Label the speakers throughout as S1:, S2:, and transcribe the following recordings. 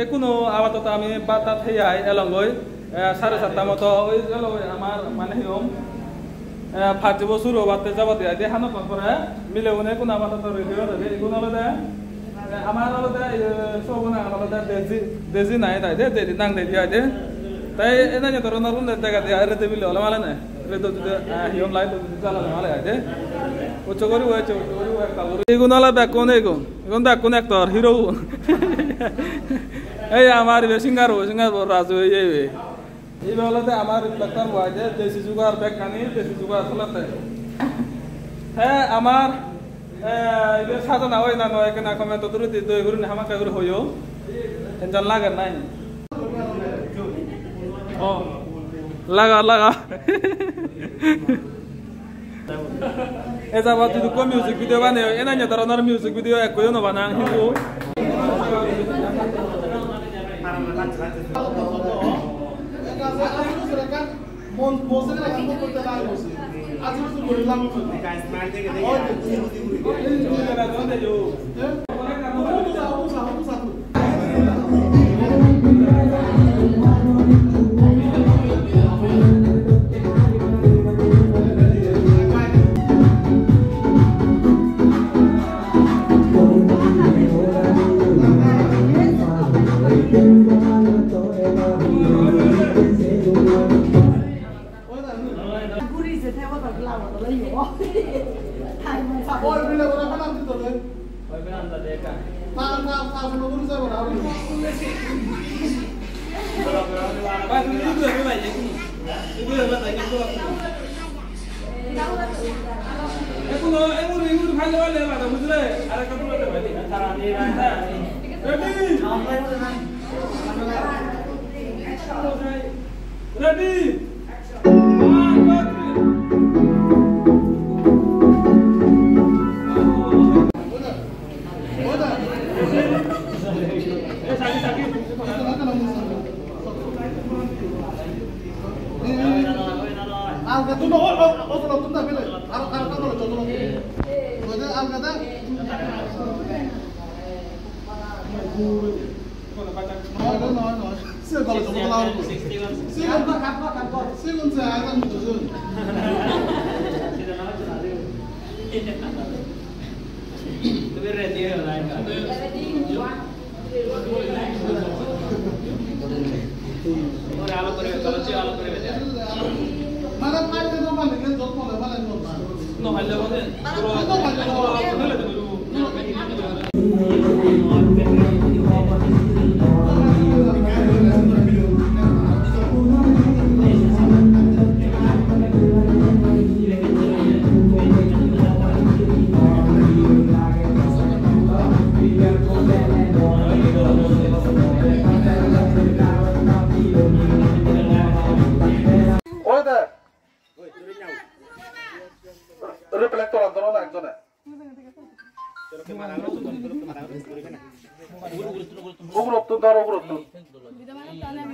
S1: এখনো আপাতত আমি বার্তা থেকে এলঙ্গই 7:30 মতো ওই আমার মানে হিম 5 বছর বাতে যাব দিয়া দেখানো পরে মিলে উনি কোন আপাতত রেডিও দেবে এগুলো হলো আমার হলো সবনা হলো দেজি নাই তাই দেজি নাং দেই দিয়া দে তাই এনা যে ধরনের কোন জায়গা দিয়া রে দেবিলে হলো মানে না রে তো হিম লাই তো চালা মানে আইতে উচ্চ করি কালুরি এগুলো হলো ব্যাকন এগুলো ব্যাকন একটর হিরো এই আমার সিঙ্গার রাজু এই বলতে আমার ডাক্তার বয়দে দেশি যুগার ব্যাগ কানি দেশি যুগার চলাতে হ্যাঁ আমার সাধনা হয় না নয় কেনা কমেন্ট তো দই ঘুরে হামাকা ঘুরে হইও টেনশন লাগে নাই ও লাগা এই যাব তুই তো মিউজিক ভিডিও বানাই এনা nya ধরনের মিউজিক ভিডিও এক কইও না বানাং হিন্দু মন বসে না কাম করতে পারে বসে আজ তো বললাম গাইস মার দিকে দেখি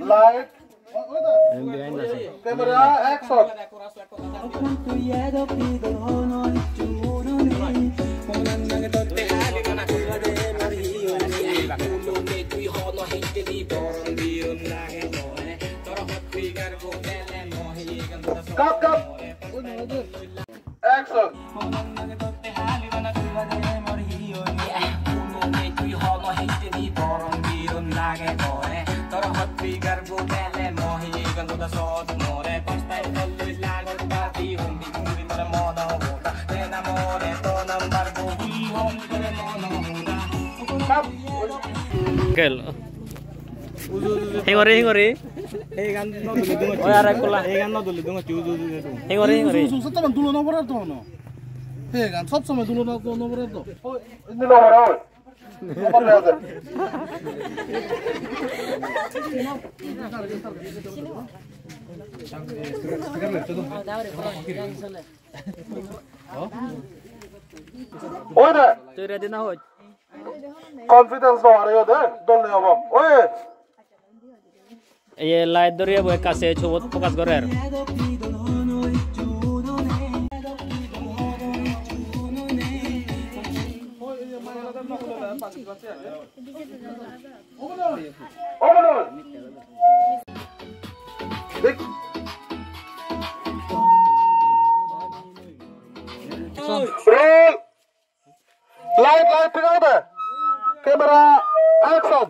S1: Light, camera, action. Cut. Action. Hingori. Hey gan no dulu dungo. Oh ara kola. Hey gan no dulu dungo ju. Hingori. Setelah dulu nomor itu no. Hey gan sab samay dulu nomor itu. Oh ini nomor apa? Nomor berapa? Oh dah. Tu ready na ho? Confidence no are yode. Dolne abam. Oye. ये light दरिया वो एक से छो focus कर यार
S2: Light tinggal deh. Kamera action.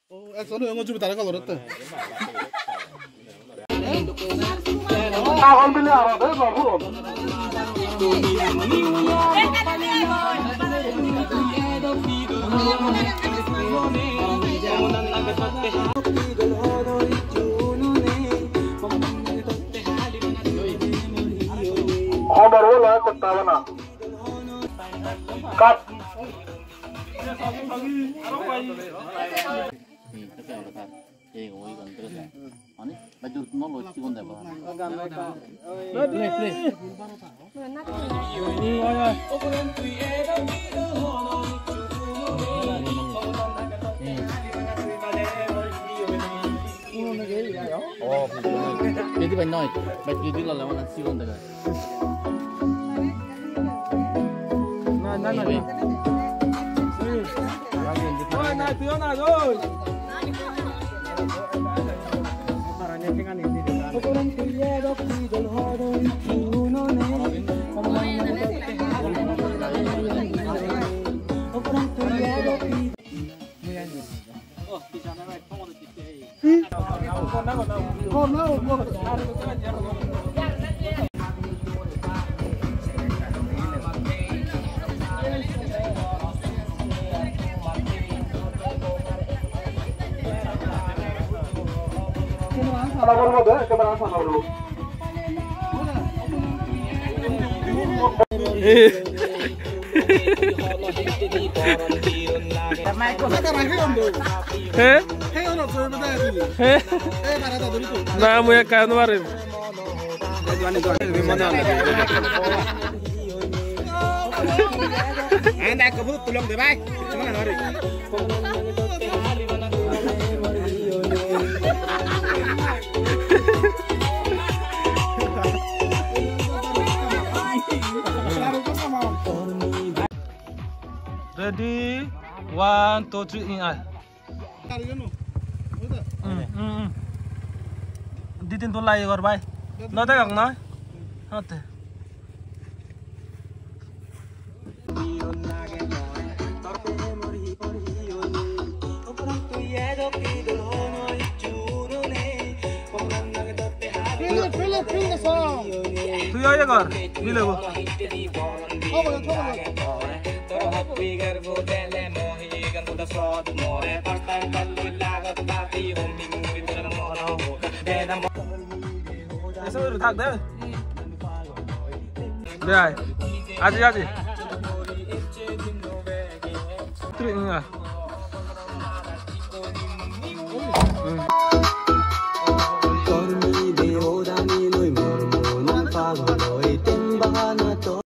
S2: Oh, action yang mau coba kalau itu. Tahun ini apa? Baru. Baru lah kota mana? Cut.
S3: 아니, 나 지금 너로 찍은 데 봐. Jadi banyak, baik jadi lah lewat nasi kon dega.
S1: Namu ya kayak nuarin.
S2: Anda kebut tulung deh, baik. Mana nuarin?
S1: Ready, 1, 2, 3, ingat. Đi tin tôi lay rồi bay. Nói tới gần nói. Hết rồi. Tôi ơi con, đi đâu? Sao được thằng đấy? Đây, aji. Trịnh à?